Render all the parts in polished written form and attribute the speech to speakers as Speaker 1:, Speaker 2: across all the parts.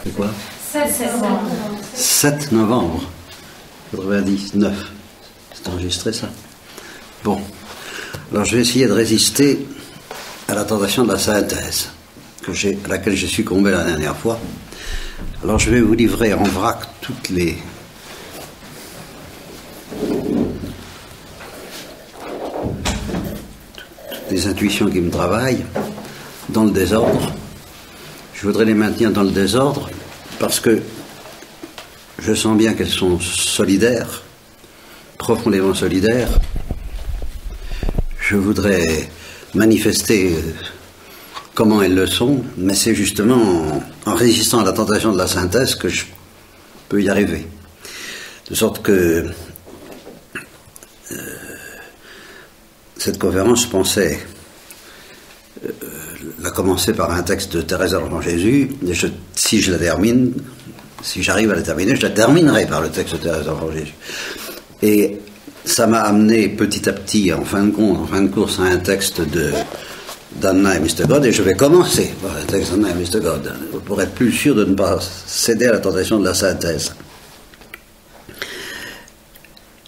Speaker 1: C'est quoi?
Speaker 2: 7 novembre.
Speaker 1: 7 novembre 99. C'est enregistré ça? Bon. Alors je vais essayer de résister à la tentation de la synthèse, à laquelle j'ai succombé la dernière fois. Alors je vais vous livrer en vrac toutes les intuitions qui me travaillent, dans le désordre. Je voudrais les maintenir dans le désordre parce que je sens bien qu'elles sont solidaires, profondément solidaires. Je voudrais manifester comment elles le sont, mais c'est justement en résistant à la tentation de la synthèse que je peux y arriver. De sorte que cette conférence, je pensais la commencer par un texte de Thérèse de l'Enfant Jésus, et si je la termine, si j'arrive à la terminer, je la terminerai par le texte de Thérèse de l'Enfant Jésus. Et ça m'a amené petit à petit, en fin de course, à un texte d'Anna et Mr. God, et je vais commencer par le texte d'Anna et Mr. God, pour être plus sûr de ne pas céder à la tentation de la synthèse.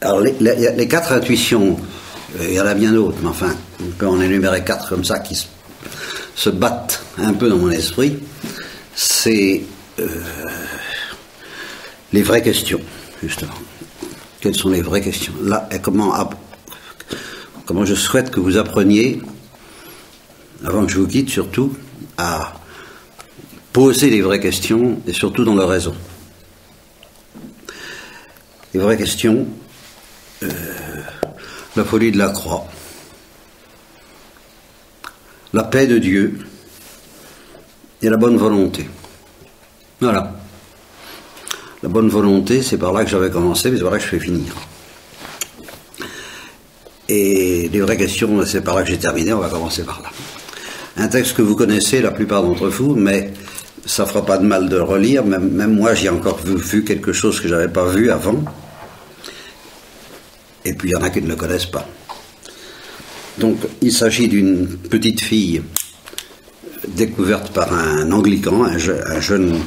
Speaker 1: Alors, les 4 intuitions, il y en a bien d'autres, mais enfin, on peut en énumérer 4 comme ça qui se battent un peu dans mon esprit. C'est les vraies questions, justement. Quelles sont les vraies questions? Là, et comment je souhaite que vous appreniez, avant que je vous quitte surtout, à poser les vraies questions, et surtout dans le raison. Les vraies questions, la folie de la croix, la paix de Dieu et la bonne volonté. Voilà. La bonne volonté, c'est par là que j'avais commencé, mais c'est par là que je vais finir. Et les vraies questions, c'est par là que j'ai terminé, on va commencer par là. Un texte que vous connaissez, la plupart d'entre vous, mais ça fera pas de mal de relire, même moi j'ai encore vu quelque chose que j'avais pas vu avant. Et puis il y en a qui ne le connaissent pas. Donc il s'agit d'une petite fille découverte par un anglican, un jeune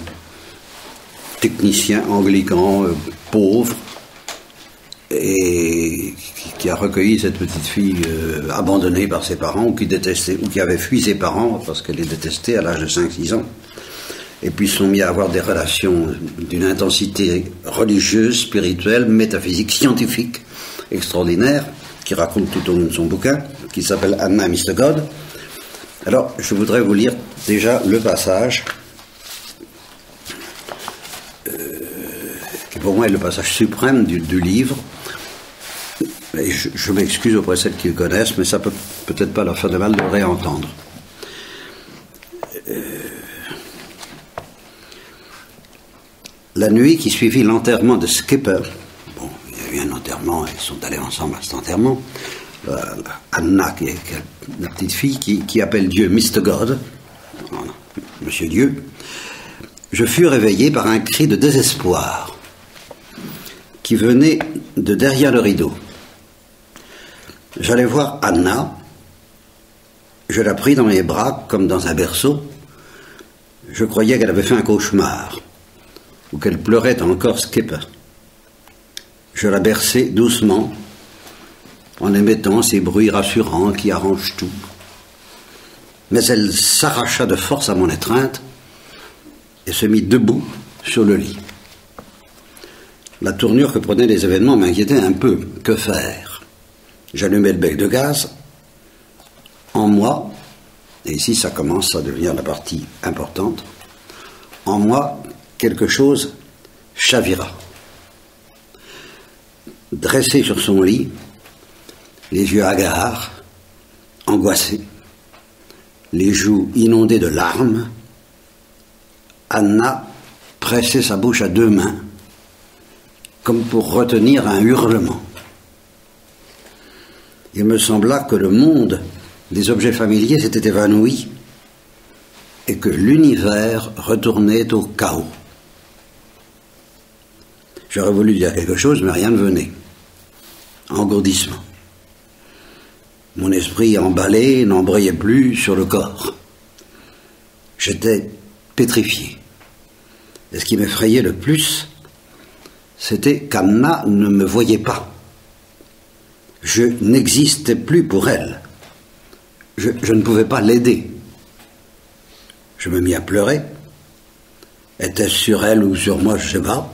Speaker 1: technicien anglican pauvre, et qui a recueilli cette petite fille abandonnée par ses parents, ou qui détestait, ou qui avait fui ses parents parce qu'elle les détestait à l'âge de 5-6 ans, et puis se sont mis à avoir des relations d'une intensité religieuse, spirituelle, métaphysique, scientifique extraordinaire, qui raconte tout au long de son bouquin, qui s'appelle Anna et Mr. God. Alors, je voudrais vous lire déjà le passage qui pour moi est le passage suprême du livre. Et je m'excuse auprès de celles qui le connaissent, mais ça peut peut-être pas leur faire de mal de le réentendre. La nuit qui suivit l'enterrement de Skipper, bon, il y a eu un enterrement, ils sont allés ensemble à cet enterrement, Anna, qui est la petite fille, qui appelle Dieu Mr. God, Monsieur Dieu, je fus réveillé par un cri de désespoir qui venait de derrière le rideau. J'allais voir Anna, je la pris dans mes bras comme dans un berceau. Je croyais qu'elle avait fait un cauchemar, ou qu'elle pleurait encore Skipper. Je la berçai doucement, en émettant ces bruits rassurants qui arrangent tout. Mais elle s'arracha de force à mon étreinte et se mit debout sur le lit. La tournure que prenaient les événements m'inquiétait un peu. Que faire? J'allumai le bec de gaz. En moi, et ici ça commence à devenir la partie importante, en moi, quelque chose chavira. Dressée sur son lit, les yeux hagards, angoissés, les joues inondées de larmes, Anna pressait sa bouche à 2 mains, comme pour retenir un hurlement. Il me sembla que le monde des objets familiers s'était évanoui et que l'univers retournait au chaos. J'aurais voulu dire quelque chose, mais rien ne venait. Engourdissement. Mon esprit emballé n'embrayait plus sur le corps. J'étais pétrifié. Et ce qui m'effrayait le plus, c'était qu'Anna ne me voyait pas. Je n'existais plus pour elle. Je ne pouvais pas l'aider. Je me mis à pleurer. Était-ce sur elle ou sur moi, je ne sais pas.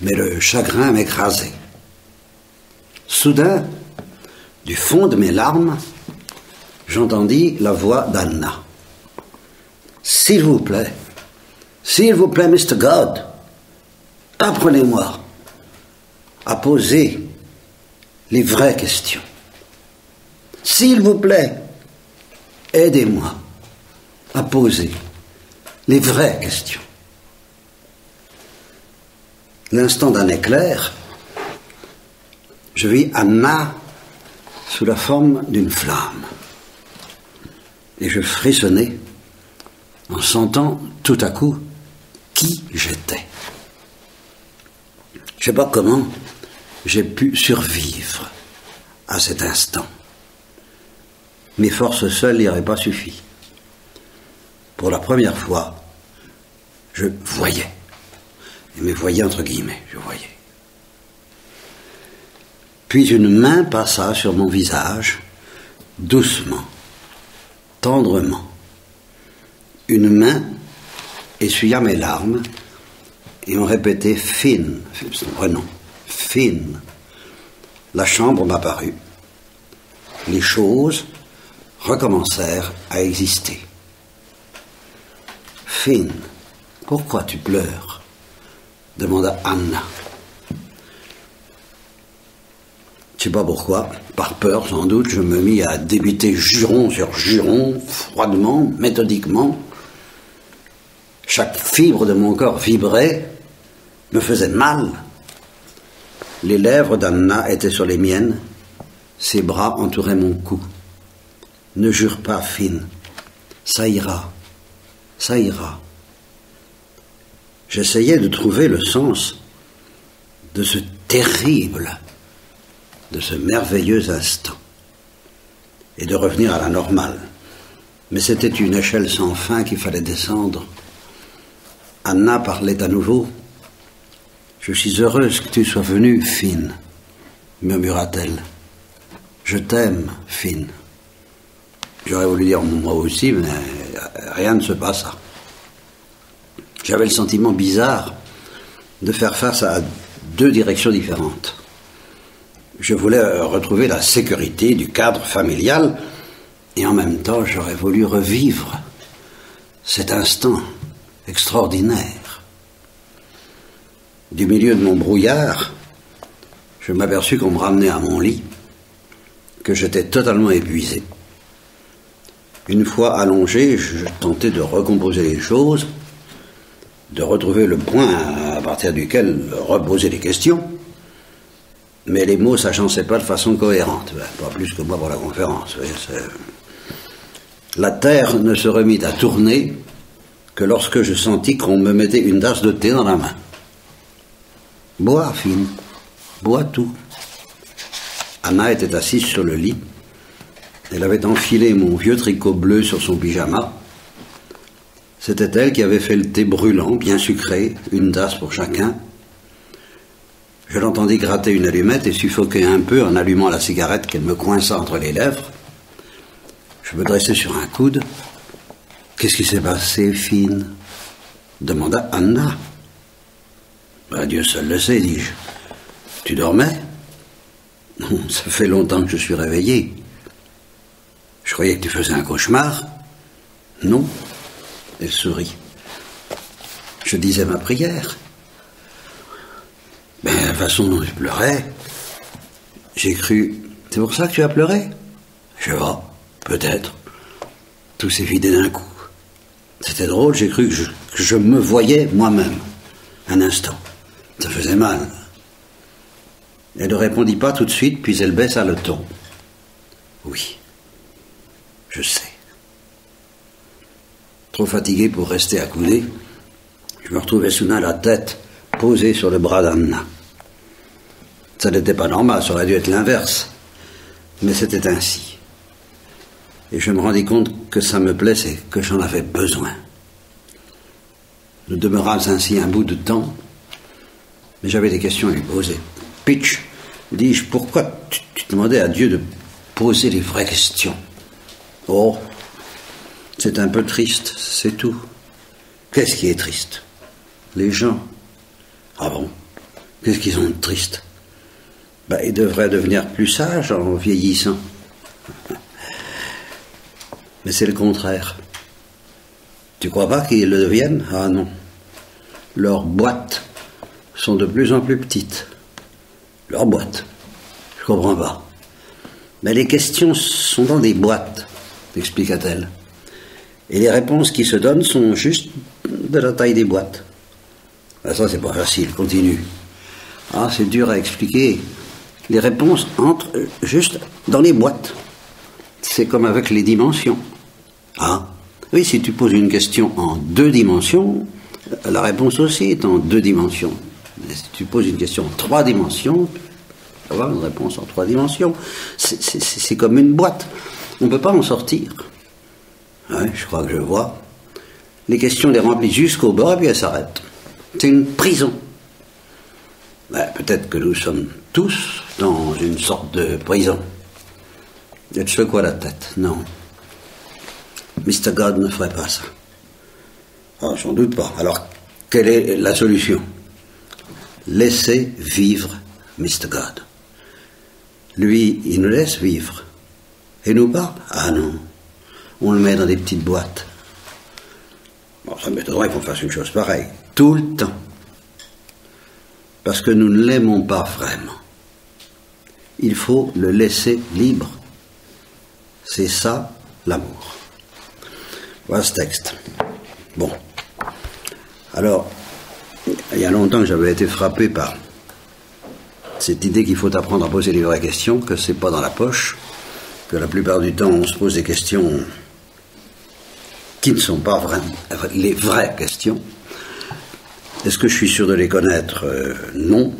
Speaker 1: Mais le chagrin m'écrasait. Soudain, du fond de mes larmes, j'entendis la voix d'Anna. « S'il vous plaît, Mr. God, apprenez-moi à poser les vraies questions. S'il vous plaît, aidez-moi à poser les vraies questions. » L'instant d'un éclair, je vis Anna sous la forme d'une flamme. Et je frissonnais en sentant tout à coup qui j'étais. Je ne sais pas comment j'ai pu survivre à cet instant. Mes forces seules n'y auraient pas suffi. Pour la première fois, je voyais. Et me voyais entre guillemets, je voyais. Puis une main passa sur mon visage, doucement, tendrement. Une main essuya mes larmes et on répétait « Finn », son prénom, « Finn ». La chambre m'apparut. Les choses recommencèrent à exister. « Finn, pourquoi tu pleures ?» demanda Anna. Je ne sais pas pourquoi, par peur sans doute, je me mis à débiter juron sur juron, froidement, méthodiquement. Chaque fibre de mon corps vibrait, me faisait mal. Les lèvres d'Anna étaient sur les miennes, ses bras entouraient mon cou. « Ne jure pas, Finn, ça ira, ça ira. » J'essayais de trouver le sens de ce terrible, de ce merveilleux instant, et de revenir à la normale. Mais c'était une échelle sans fin qu'il fallait descendre. Anna parlait à nouveau. « Je suis heureuse que tu sois venue, Finn, » murmura-t-elle. « Je t'aime, Finn. » J'aurais voulu dire moi aussi, mais rien ne se passa. J'avais le sentiment bizarre de faire face à deux directions différentes. Je voulais retrouver la sécurité du cadre familial et en même temps j'aurais voulu revivre cet instant extraordinaire. Du milieu de mon brouillard, je m'aperçus qu'on me ramenait à mon lit, que j'étais totalement épuisé. Une fois allongé, je tentais de recomposer les choses, de retrouver le point à partir duquel reposer les questions, mais les mots s'agençaient pas de façon cohérente, pas plus que moi pour la conférence. La terre ne se remit à tourner que lorsque je sentis qu'on me mettait une tasse de thé dans la main. « Bois, Finn, bois tout. » Anna était assise sur le lit. Elle avait enfilé mon vieux tricot bleu sur son pyjama. C'était elle qui avait fait le thé brûlant, bien sucré, une tasse pour chacun. Je l'entendis gratter une allumette et suffoquer un peu en allumant la cigarette qu'elle me coinça entre les lèvres. Je me dressai sur un coude. « Qu'est-ce qui s'est passé, Finn ?» demanda Anna. « Dieu seul le sait, dis-je. Tu dormais ? » ?»« Non, ça fait longtemps que je suis réveillé. »« Je croyais que tu faisais un cauchemar. »« Non. » Elle sourit. « Je disais ma prière. » Mais la façon dont je pleurais, j'ai cru... « C'est pour ça que tu as pleuré ?»« Je sais pas, peut-être. » Tout s'est vidé d'un coup. C'était drôle, j'ai cru que je me voyais moi-même. Un instant. Ça faisait mal. Elle ne répondit pas tout de suite, puis elle baissa le ton. « Oui, je sais. » Trop fatigué pour rester accoudé, je me retrouvais soudain la tête posée sur le bras d'Anna. Ça n'était pas normal, ça aurait dû être l'inverse, mais c'était ainsi. Et je me rendis compte que ça me plaisait, que j'en avais besoin. Nous demeurâmes ainsi un bout de temps, mais j'avais des questions à lui poser. Pitch, dis-je, pourquoi tu demandais à Dieu de poser les vraies questions? Oh, c'est un peu triste, c'est tout. Qu'est-ce qui est triste? Les gens. Ah bon? Qu'est-ce qu'ils ont de triste? Ils devraient devenir plus sages en vieillissant. Mais c'est le contraire. Tu crois pas qu'ils le deviennent? Ah non. Leurs boîtes sont de plus en plus petites. Leurs boîtes. Je comprends pas. Mais les questions sont dans des boîtes, expliqua-t-elle. Et les réponses qui se donnent sont juste de la taille des boîtes. Ça, c'est pas facile, continue. Ah, c'est dur à expliquer. Les réponses entrent juste dans les boîtes. C'est comme avec les dimensions. Ah, oui, si tu poses une question en 2 dimensions, la réponse aussi est en 2 dimensions. Mais si tu poses une question en 3 dimensions, tu vas avoir une réponse en 3 dimensions. C'est comme une boîte. On ne peut pas en sortir. Ouais, je crois que je vois. Les questions les remplissent jusqu'au bord et puis elles s'arrêtent. C'est une prison. Peut-être que nous sommes tous dans une sorte de prison. Elle secoua la tête. Non. Mr. God ne ferait pas ça. Oh, j'en doute pas. Alors, quelle est la solution? Laissez vivre Mr. God. Lui, il nous laisse vivre. Et nous pas? Ah non. On le met dans des petites boîtes. Bon, ça m'étonnerait qu'on fasse une chose pareille. Tout le temps. Parce que nous ne l'aimons pas vraiment. Il faut le laisser libre. C'est ça, l'amour. Voilà ce texte. Bon. Alors, il y a longtemps que j'avais été frappé par cette idée qu'il faut apprendre à poser les vraies questions, que c'est pas dans la poche, que la plupart du temps on se pose des questions qui ne sont pas vraiment les vraies questions. Est-ce que je suis sûr de les connaître? Non.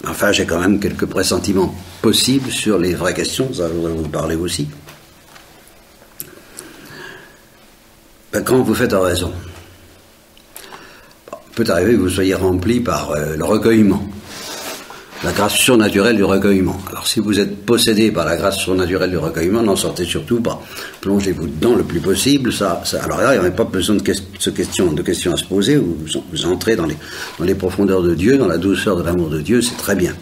Speaker 1: Enfin, j'ai quand même quelques pressentiments possibles sur les vraies questions, ça je voudrais vous parler aussi. Quand vous faites oraison, il peut arriver que vous soyez rempli par le recueillement, la grâce surnaturelle du recueillement. Alors si vous êtes possédé par la grâce surnaturelle du recueillement, n'en sortez surtout pas. Plongez-vous dedans le plus possible. Alors là, il n'y a pas besoin de questions à se poser. Vous entrez dans les profondeurs de Dieu, dans la douceur de l'amour de Dieu, c'est très bien.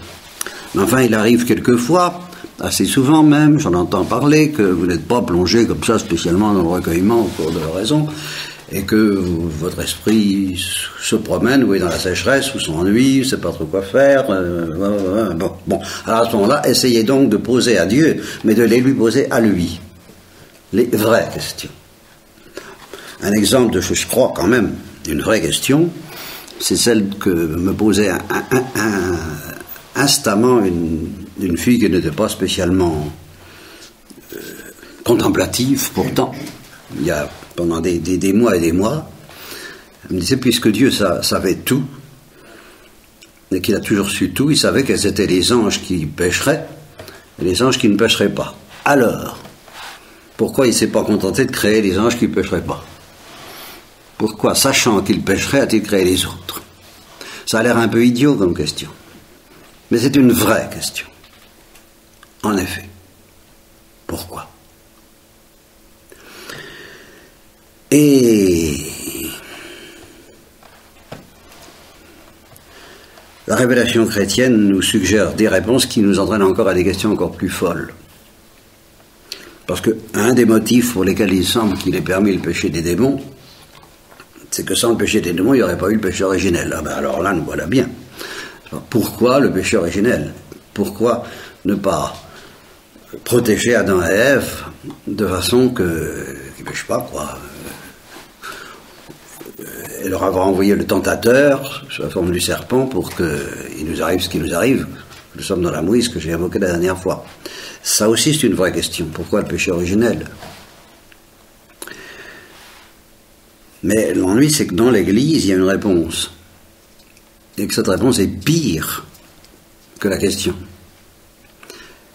Speaker 1: Mais enfin, il arrive quelquefois, assez souvent même, j'en entends parler, que vous n'êtes pas plongé comme ça spécialement dans le recueillement au cours de l'oraison, et que votre esprit se promène, ou est dans la sécheresse, ou s'ennuie, ne sait pas trop quoi faire. Bon, alors à ce moment-là, essayez donc de poser à Dieu, mais de les lui poser à lui. Les vraies questions. Un exemple de, je crois quand même, une vraie question, c'est celle que me posait instamment une fille qui n'était pas spécialement contemplative, pourtant. Il y a pendant des mois et des mois, elle me disait, puisque Dieu savait tout, et qu'il a toujours su tout, il savait quels étaient les anges qui pécheraient, et les anges qui ne pécheraient pas. Alors, pourquoi il ne s'est pas contenté de créer les anges qui ne pécheraient pas? Pourquoi, sachant qu'ils pécheraient, a-t-il créé les autres? Ça a l'air un peu idiot comme question. Mais c'est une vraie question. En effet. Pourquoi? Et la révélation chrétienne nous suggère des réponses qui nous entraînent encore à des questions encore plus folles. Parce qu'un des motifs pour lesquels il semble qu'il ait permis le péché des démons, c'est que sans le péché des démons, il n'y aurait pas eu le péché originel. Ah ben alors là, nous voilà bien. Pourquoi le péché originel? Pourquoi ne pas protéger Adam et Ève de façon qu'ils ne pêchent pas, quoi? Et leur avoir envoyé le tentateur sous la forme du serpent pour qu'il nous arrive ce qui nous arrive. Nous sommes dans la mouise que j'ai évoquée la dernière fois. Ça aussi, c'est une vraie question. Pourquoi le péché originel? Mais l'ennui, c'est que dans l'Église, il y a une réponse. Et que cette réponse est pire que la question.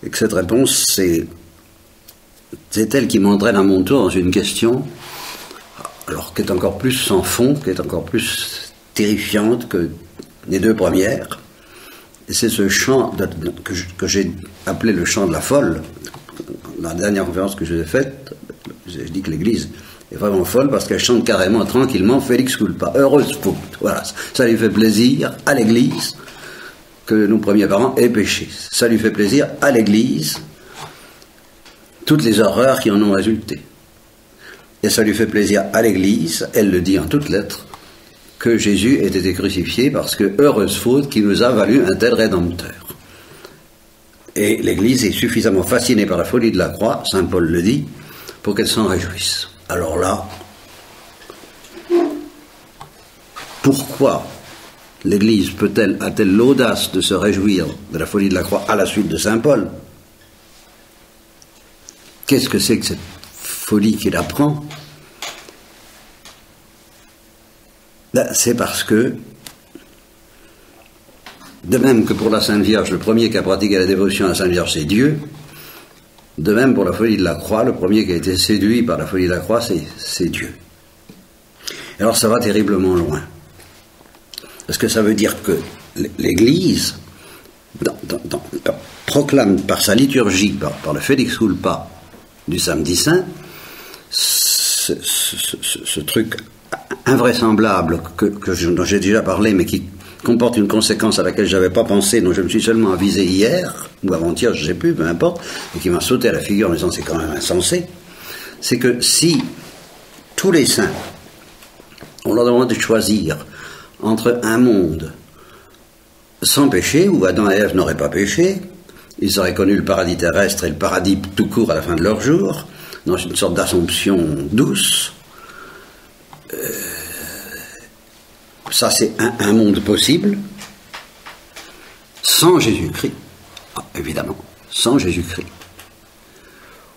Speaker 1: Et que cette réponse, c'est elle qui m'entraîne à mon tour dans une question alors qui est encore plus sans fond, qui est encore plus terrifiante que les deux premières. Et c'est ce chant que j'ai appelé le chant de la folle. Dans la dernière conférence que je vous ai faite, j'ai dit que l'Église est vraiment folle parce qu'elle chante carrément, tranquillement, Felix culpa, heureuse faute. Voilà, ça lui fait plaisir à l'Église que nos premiers parents aient péché. Ça lui fait plaisir à l'Église toutes les horreurs qui en ont résulté. Et ça lui fait plaisir à l'Église, elle le dit en toutes lettres, que Jésus ait été crucifié parce que heureuse faute qui nous a valu un tel Rédempteur. Et l'Église est suffisamment fascinée par la folie de la croix, saint Paul le dit, pour qu'elle s'en réjouisse. Alors là, pourquoi l'Église a-t-elle l'audace de se réjouir de la folie de la croix à la suite de saint Paul? Qu'est-ce que c'est que cette folie qu'il apprend? Ben, c'est parce que, de même que pour la Sainte Vierge, le premier qui a pratiqué la dévotion à la Sainte Vierge, c'est Dieu, de même pour la folie de la croix, le premier qui a été séduit par la folie de la croix, c'est Dieu. Et alors ça va terriblement loin. Parce que ça veut dire que l'Église proclame par sa liturgie, par le Felix culpa du samedi saint, ce truc invraisemblable dont j'ai déjà parlé, mais qui comporte une conséquence à laquelle je n'avais pas pensé, dont je me suis seulement avisé hier, ou avant-hier, je ne sais plus, peu importe, et qui m'a sauté à la figure en disant c'est quand même insensé, c'est que si tous les saints, on leur demande de choisir entre un monde sans péché, où Adam et Ève n'auraient pas péché, ils auraient connu le paradis terrestre et le paradis tout court à la fin de leur jour, dans une sorte d'assomption douce. Ça, c'est un monde possible, sans Jésus-Christ, évidemment, sans Jésus-Christ.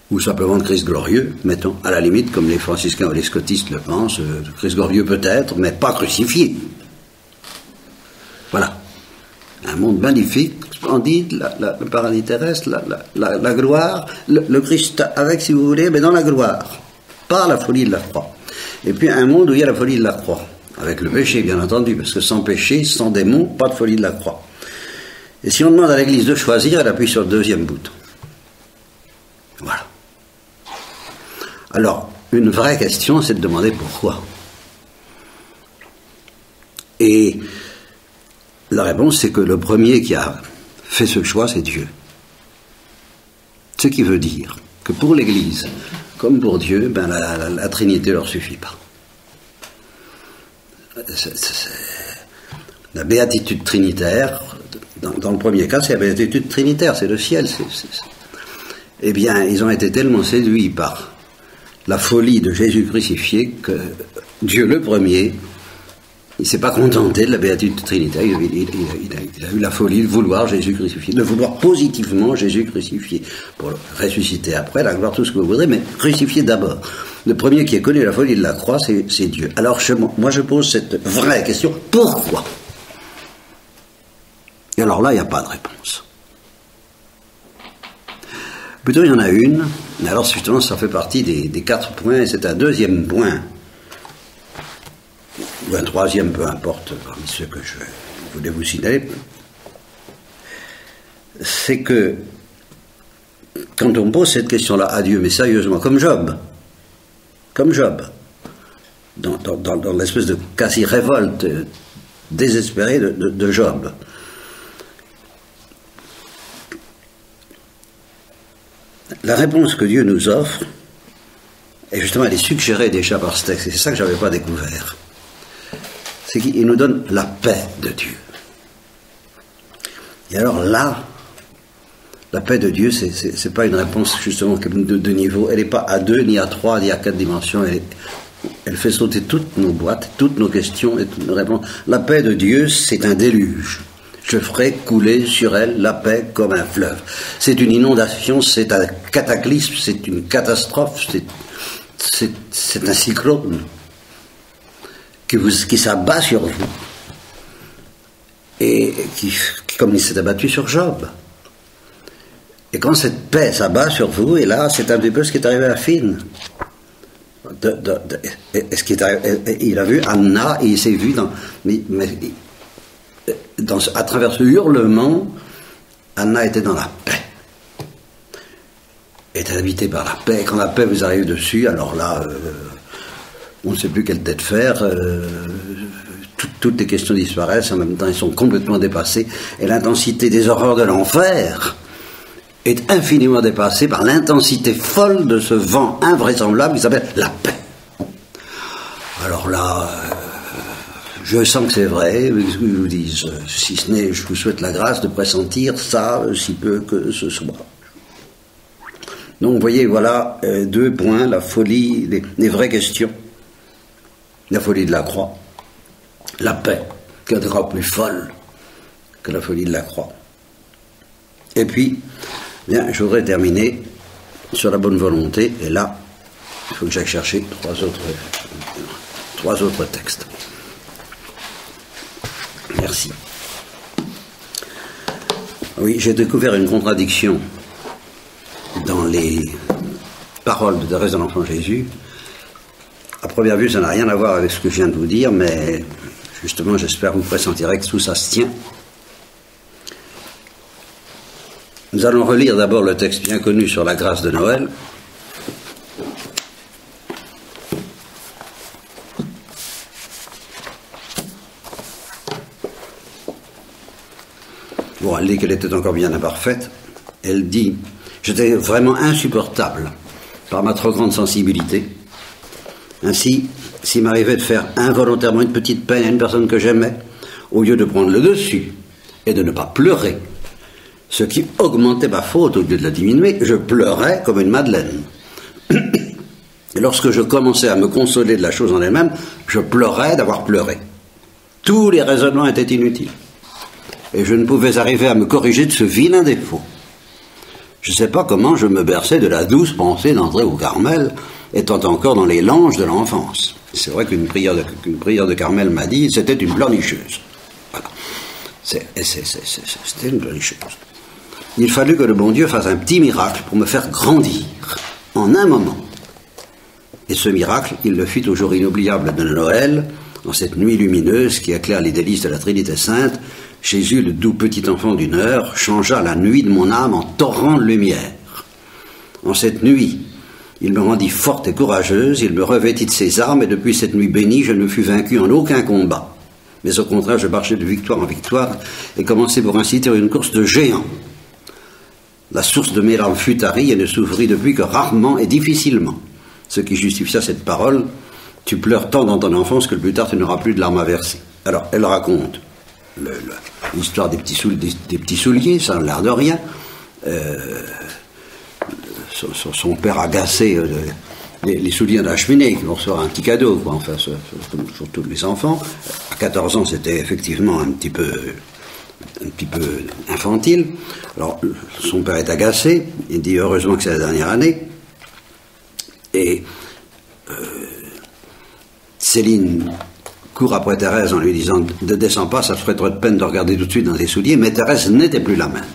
Speaker 1: Ou simplement le Christ glorieux, mettons, à la limite, comme les franciscains ou les scotistes le pensent, le Christ glorieux peut-être, mais pas crucifié. Voilà. Un monde magnifique, splendide, le paradis terrestre, la gloire, le Christ avec, si vous voulez, mais dans la gloire, pas la folie de la croix. Et puis un monde où il y a la folie de la croix, avec le péché bien entendu, parce que sans péché, sans démon, pas de folie de la croix. Et si on demande à l'Église de choisir, elle appuie sur le deuxième bouton. Voilà. Alors, une vraie question, c'est de demander pourquoi. Et la réponse, c'est que le premier qui a fait ce choix, c'est Dieu. Ce qui veut dire que pour l'Église, comme pour Dieu, ben la Trinité ne leur suffit pas. La béatitude trinitaire, dans le premier cas, c'est la béatitude trinitaire, c'est le ciel. Eh bien, ils ont été tellement séduits par la folie de Jésus crucifié que Dieu le premier, il ne s'est pas contenté de la béatitude trinitaire, il a eu la folie de vouloir Jésus crucifié, de vouloir positivement Jésus crucifié, pour le ressusciter après, la gloire, tout ce que vous voudrez, mais crucifié d'abord. Le premier qui a connu la folie de la croix, c'est Dieu. Alors moi je pose cette vraie question, pourquoi? Et alors là, il n'y a pas de réponse. Plutôt, il y en a une, mais alors justement, ça fait partie des 4 points, et c'est un deuxième point, ou un troisième, peu importe, parmi ceux que je voulais vous signaler, c'est que quand on pose cette question-là à Dieu, mais sérieusement, comme Job, dans l'espèce de quasi-révolte désespérée de Job, la réponse que Dieu nous offre, et justement elle est suggérée déjà par ce texte, et c'est ça que je n'avais pas découvert, c'est qu'il nous donne la paix de Dieu. Et alors là, la paix de Dieu, c'est pas une réponse justement de niveau, elle n'est pas à 2, ni à 3, ni à 4 dimensions, elle fait sauter toutes nos boîtes, toutes nos questions et toutes nos réponses. La paix de Dieu, c'est un déluge. Je ferai couler sur elle la paix comme un fleuve. C'est une inondation, c'est un cataclysme, c'est une catastrophe, c'est un cyclone qui s'abat sur vous. Et qui comme il s'est abattu sur Job. Et quand cette paix s'abat sur vous, et là, c'est un petit peu ce qui est arrivé à Finn. ce qui est arrivé, il a vu Anna et il s'est vu à travers ce hurlement, Anna était dans la paix. Était habitée par la paix. Quand la paix vous arrive dessus, alors là, on ne sait plus quelle tête faire. Toutes les questions disparaissent. En même temps, elles sont complètement dépassées. Et l'intensité des horreurs de l'enfer est infiniment dépassée par l'intensité folle de ce vent invraisemblable qui s'appelle la paix. Alors là, je sens que c'est vrai. Je vous dis, si ce n'est, je vous souhaite la grâce de pressentir ça, si peu que ce soit. Donc, vous voyez, voilà 2 points, la folie, les vraies questions. La folie de la croix, la paix, qui est encore plus folle que la folie de la croix. Et puis, bien, je voudrais terminer sur la bonne volonté, et là, il faut que j'aille chercher 3 autres textes. Merci. Oui, j'ai découvert une contradiction dans les paroles de Thérèse de l'Enfant Jésus. À première vue, ça n'a rien à voir avec ce que je viens de vous dire, mais justement, j'espère que vous pressentirez que tout ça se tient. Nous allons relire d'abord le texte bien connu sur la grâce de Noël. Bon, elle dit qu'elle était encore bien imparfaite. Elle dit... J'étais vraiment insupportable par ma trop grande sensibilité. Ainsi, s'il m'arrivait de faire involontairement une petite peine à une personne que j'aimais, au lieu de prendre le dessus et de ne pas pleurer, ce qui augmentait ma faute au lieu de la diminuer, je pleurais comme une madeleine. Et lorsque je commençais à me consoler de la chose en elle-même, je pleurais d'avoir pleuré. Tous les raisonnements étaient inutiles. Et je ne pouvais arriver à me corriger de ce vilain défaut. Je ne sais pas comment je me berçais de la douce pensée d'entrer au Carmel, étant encore dans les langes de l'enfance. C'est vrai qu'une prière de Carmel m'a dit, c'était une pleurnicheuse. Voilà. C'était une pleurnicheuse. Il fallut que le bon Dieu fasse un petit miracle pour me faire grandir, en un moment. Et ce miracle, il le fit au jour inoubliable de Noël, en cette nuit lumineuse qui éclaire les délices de la Trinité Sainte. Jésus, le doux petit enfant d'une heure, changea la nuit de mon âme en torrent de lumière. En cette nuit, il me rendit forte et courageuse, il me revêtit de ses armes, et depuis cette nuit bénie, je ne fus vaincu en aucun combat. Mais au contraire, je marchais de victoire en victoire, et commençai pour ainsi dire une course de géants. La source de mes larmes fut tarie, et ne s'ouvrit depuis que rarement et difficilement. Ce qui justifia cette parole, tu pleures tant dans ton enfance que plus tard tu n'auras plus de larmes à verser. Alors, elle raconte l'histoire des petits souliers, ça n'a l'air de rien. Son père agacé les souliers de la cheminée, qui vont recevoir un petit cadeau, quoi, enfin, sur tous les enfants. À 14 ans, c'était effectivement un petit peu infantile. Alors, son père est agacé, il dit heureusement que c'est la dernière année. Et Céline court après Thérèse en lui disant « Ne descends pas, ça te ferait trop de peine de regarder tout de suite dans tes souliers », mais Thérèse n'était plus la même.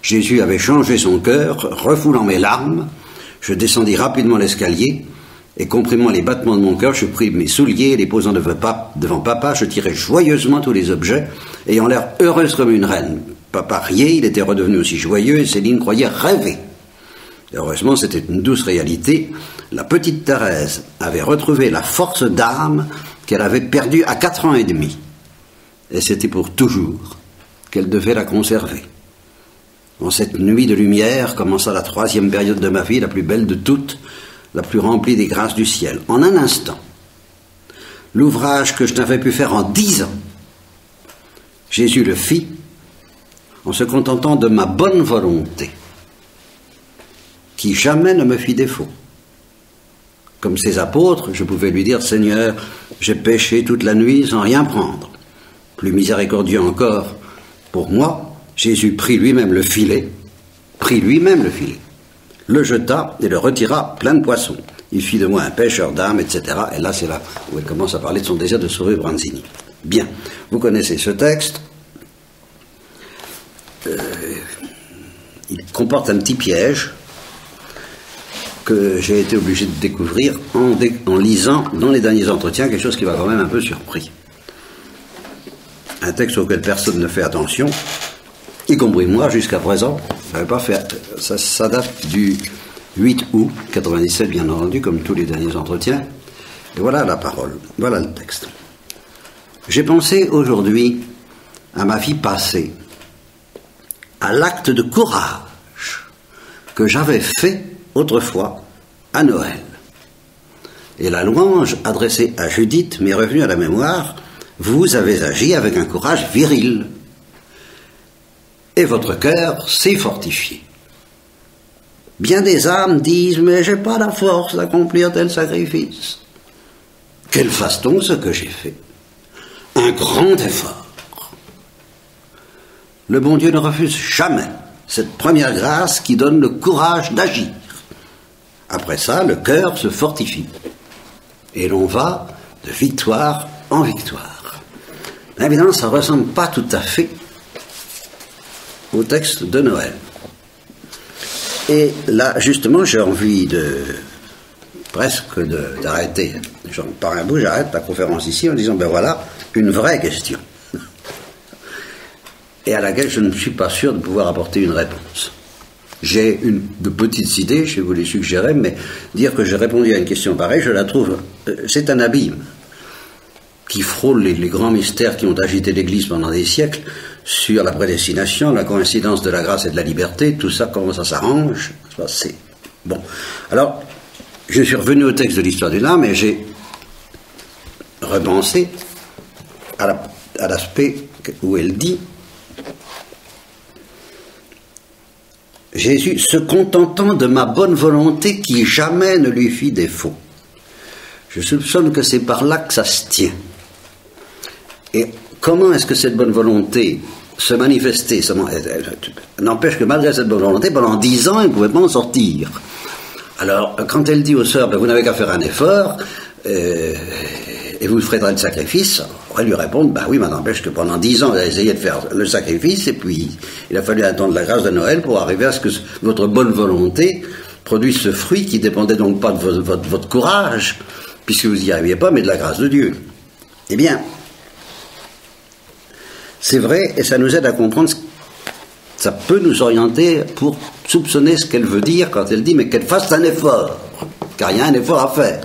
Speaker 1: Jésus avait changé son cœur, refoulant mes larmes, je descendis rapidement l'escalier, et comprimant les battements de mon cœur, je pris mes souliers, et les posant devant papa, je tirai joyeusement tous les objets, ayant l'air heureuse comme une reine. Papa riait, il était redevenu aussi joyeux, et Céline croyait rêver. Et heureusement, c'était une douce réalité. La petite Thérèse avait retrouvé la force d'âme qu'elle avait perdue à 4 ans et demi. Et c'était pour toujours qu'elle devait la conserver. En cette nuit de lumière commença la 3e période de ma vie, la plus belle de toutes, la plus remplie des grâces du ciel. En un instant, l'ouvrage que je n'avais pu faire en 10 ans, Jésus le fit en se contentant de ma bonne volonté, qui jamais ne me fit défaut. Comme ses apôtres, je pouvais lui dire « Seigneur, j'ai péché toute la nuit sans rien prendre. » Plus miséricordieux encore, pour moi, Jésus prit lui-même le filet, le jeta et le retira plein de poissons. Il fit de moi un pêcheur d'âmes, etc. Et là, c'est là où elle commence à parler de son désir de sauver Branzini. Bien, vous connaissez ce texte. Il comporte un petit piège. que j'ai été obligé de découvrir en lisant dans les derniers entretiens quelque chose qui m'a quand même un peu surpris. Un texte auquel personne ne fait attention, y compris moi jusqu'à présent. J'avais pas fait. Ça date du 8 août 97, bien entendu, comme tous les derniers entretiens. Et voilà la parole, voilà le texte. J'ai pensé aujourd'hui à ma vie passée, à l'acte de courage que j'avais fait autrefois à Noël. Et la louange adressée à Judith m'est revenue à la mémoire. Vous avez agi avec un courage viril. Et votre cœur s'est fortifié. Bien des âmes disent, mais j'ai pas la force d'accomplir tel sacrifice. Qu'elle fasse donc ce que j'ai fait. Un grand effort. Le bon Dieu ne refuse jamais cette première grâce qui donne le courage d'agir. Après ça, le cœur se fortifie. Et l'on va de victoire en victoire. Évidemment, ça ne ressemble pas tout à fait au texte de Noël. Et là, justement, j'ai envie presque d'arrêter. Par un bout, j'arrête la conférence ici en disant, ben voilà, une vraie question. Et à laquelle je ne suis pas sûr de pouvoir apporter une réponse. J'ai de petites idées, je vais vous les suggérer, mais dire que j'ai répondu à une question pareille, je la trouve, c'est un abîme qui frôle les grands mystères qui ont agité l'Église pendant des siècles sur la prédestination, la coïncidence de la grâce et de la liberté, tout ça, comment ça s'arrange, c'est bon. Alors, je suis revenu au texte de l'histoire d'une âme et j'ai repensé à l'aspect où elle dit Jésus se contentant de ma bonne volonté qui jamais ne lui fit défaut. Je soupçonne que c'est par là que ça se tient. Et comment est-ce que cette bonne volonté se manifestait? N'empêche que malgré cette bonne volonté, pendant 10 ans, elle ne pouvait pas en sortir. Alors, quand elle dit aux sœurs, ben, vous n'avez qu'à faire un effort, et vous ferez le sacrifice, on pourrait lui répondre, ben oui, mais n'empêche que pendant 10 ans, vous avez essayé de faire le sacrifice, et puis il a fallu attendre la grâce de Noël pour arriver à ce que votre bonne volonté produise ce fruit qui ne dépendait donc pas de votre courage, puisque vous n'y arriviez pas, mais de la grâce de Dieu. Eh bien, c'est vrai, et ça nous aide à comprendre, ça peut nous orienter pour soupçonner ce qu'elle veut dire quand elle dit, mais qu'elle fasse un effort, car il y a un effort à faire.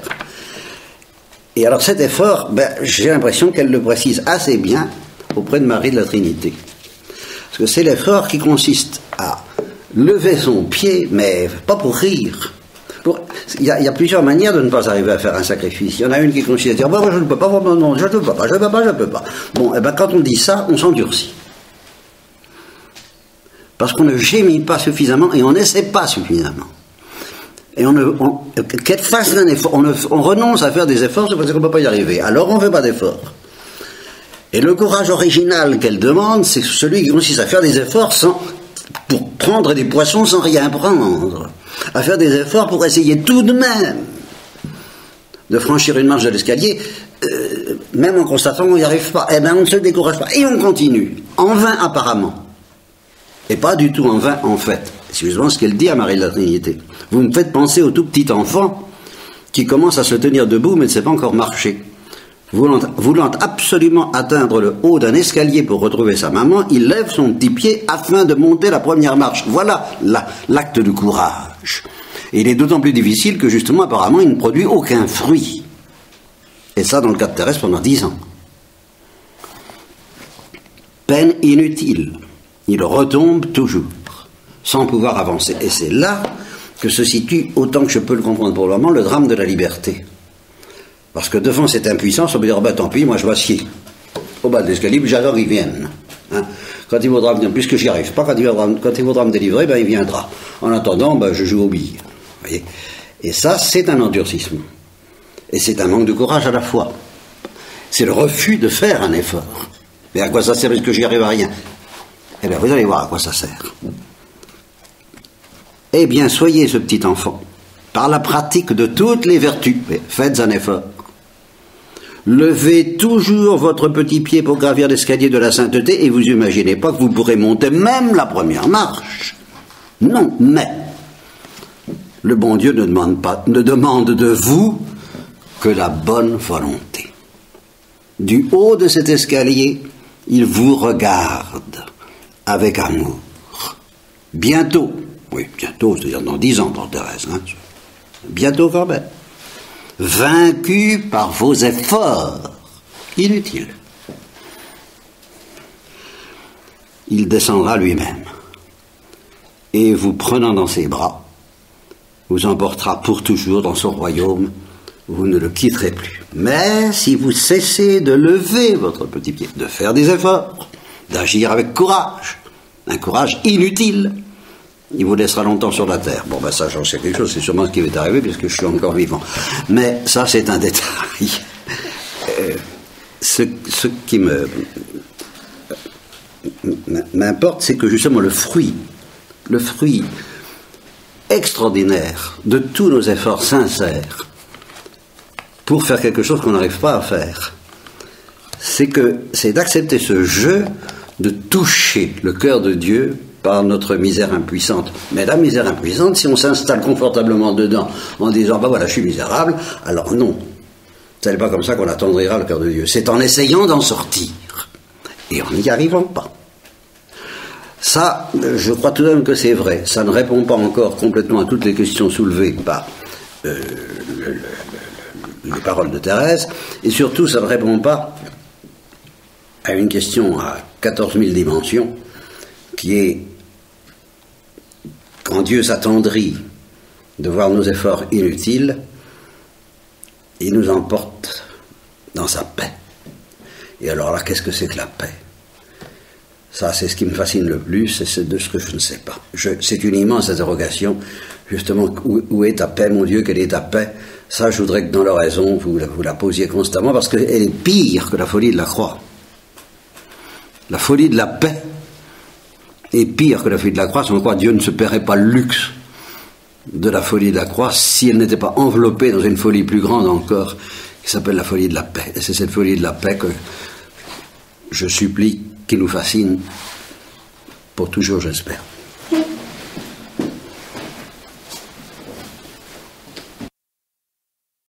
Speaker 1: Et alors cet effort, j'ai l'impression qu'elle le précise assez bien auprès de Marie de la Trinité. Parce que c'est l'effort qui consiste à lever son pied, mais pas pour rire. Il y a plusieurs manières de ne pas arriver à faire un sacrifice. Il y en a une qui consiste à dire, je ne peux pas, non, je ne peux pas. Bon, quand on dit ça, on s'endurcit. Parce qu'on ne gémit pas suffisamment et on n'essaie pas suffisamment. Et qu'elle fasse un effort, on renonce à faire des efforts, c'est parce qu'on ne peut pas y arriver. Alors on ne fait pas d'efforts. Et le courage original qu'elle demande, c'est celui qui consiste à faire des efforts pour prendre des poissons sans rien prendre. À faire des efforts pour essayer tout de même de franchir une marche de l'escalier, même en constatant qu'on n'y arrive pas. On ne se décourage pas. Et on continue. En vain apparemment. Et pas du tout en vain en fait. C'est justement ce qu'elle dit à Marie de la Trinité. Vous me faites penser au tout petit enfant qui commence à se tenir debout mais ne sait pas encore marcher. Voulant absolument atteindre le haut d'un escalier pour retrouver sa maman, il lève son petit pied afin de monter la première marche. Voilà l'acte de courage. Et il est d'autant plus difficile que justement apparemment il ne produit aucun fruit. Et ça dans le cas de Thérèse pendant 10 ans. Peine inutile. Il retombe toujours, sans pouvoir avancer. Et c'est là que se situe, autant que je peux le comprendre pour le moment, le drame de la liberté. Parce que devant cette impuissance, on peut dire, tant pis, moi je m'assieds au bas de l'escalier, puis j'attends qu'il vienne. Hein. Quand il voudra venir, puisque j'y arrive pas, quand il voudra me délivrer, il viendra. En attendant, je joue aux billes. Voyez. Et ça, c'est un endurcissement. Et c'est un manque de courage à la fois. C'est le refus de faire un effort. Mais à quoi ça sert, parce que j'y arrive à rien? Eh bien, vous allez voir à quoi ça sert. Eh bien, soyez ce petit enfant, par la pratique de toutes les vertus, faites un effort. Levez toujours votre petit pied pour gravir l'escalier de la sainteté et vous imaginez pas que vous pourrez monter même la première marche. Non, mais Le bon Dieu ne demande de vous que la bonne volonté. Du haut de cet escalier, il vous regarde avec amour. Bientôt, oui, bientôt, c'est-à-dire dans 10 ans, pour Thérèse, hein, bientôt quand même, vaincu par vos efforts inutiles, il descendra lui-même et vous prenant dans ses bras, vous emportera pour toujours dans son royaume, vous ne le quitterez plus. Mais si vous cessez de lever votre petit pied, de faire des efforts, d'agir avec courage, un courage inutile, il vous laissera longtemps sur la terre. Bon, ben ça, j'en sais quelque chose, c'est sûrement ce qui m'est arrivé, puisque je suis encore vivant. Mais ça, c'est un détail. Ce qui m'importe, c'est que justement le fruit extraordinaire de tous nos efforts sincères pour faire quelque chose qu'on n'arrive pas à faire, c'est d'accepter ce jeu de toucher le cœur de Dieu par notre misère impuissante. Mais la misère impuissante, si on s'installe confortablement dedans en disant « ben voilà, je suis misérable », alors non. Ce n'est pas comme ça qu'on attendrira le cœur de Dieu. C'est en essayant d'en sortir et en n'y arrivant pas. Ça, je crois tout de même que c'est vrai. Ça ne répond pas encore complètement à toutes les questions soulevées par les paroles de Thérèse, et surtout, ça ne répond pas à une question à 14 000 dimensions, qui est quand Dieu s'attendrit de voir nos efforts inutiles, il nous emporte dans sa paix. Et alors là, qu'est-ce que c'est que la paix? Ça, c'est ce qui me fascine le plus, et c'est de ce que je ne sais pas. C'est une immense interrogation, justement, où est ta paix, mon Dieu, quelle est ta paix? Ça, je voudrais que dans l'oraison, vous la posiez constamment, parce qu'elle est pire que la folie de la croix. La folie de la paix est pire que la folie de la croix, sans quoi Dieu ne se paierait pas le luxe de la folie de la croix si elle n'était pas enveloppée dans une folie plus grande encore, qui s'appelle la folie de la paix. Et c'est cette folie de la paix que je supplie qui nous fascine pour toujours, j'espère.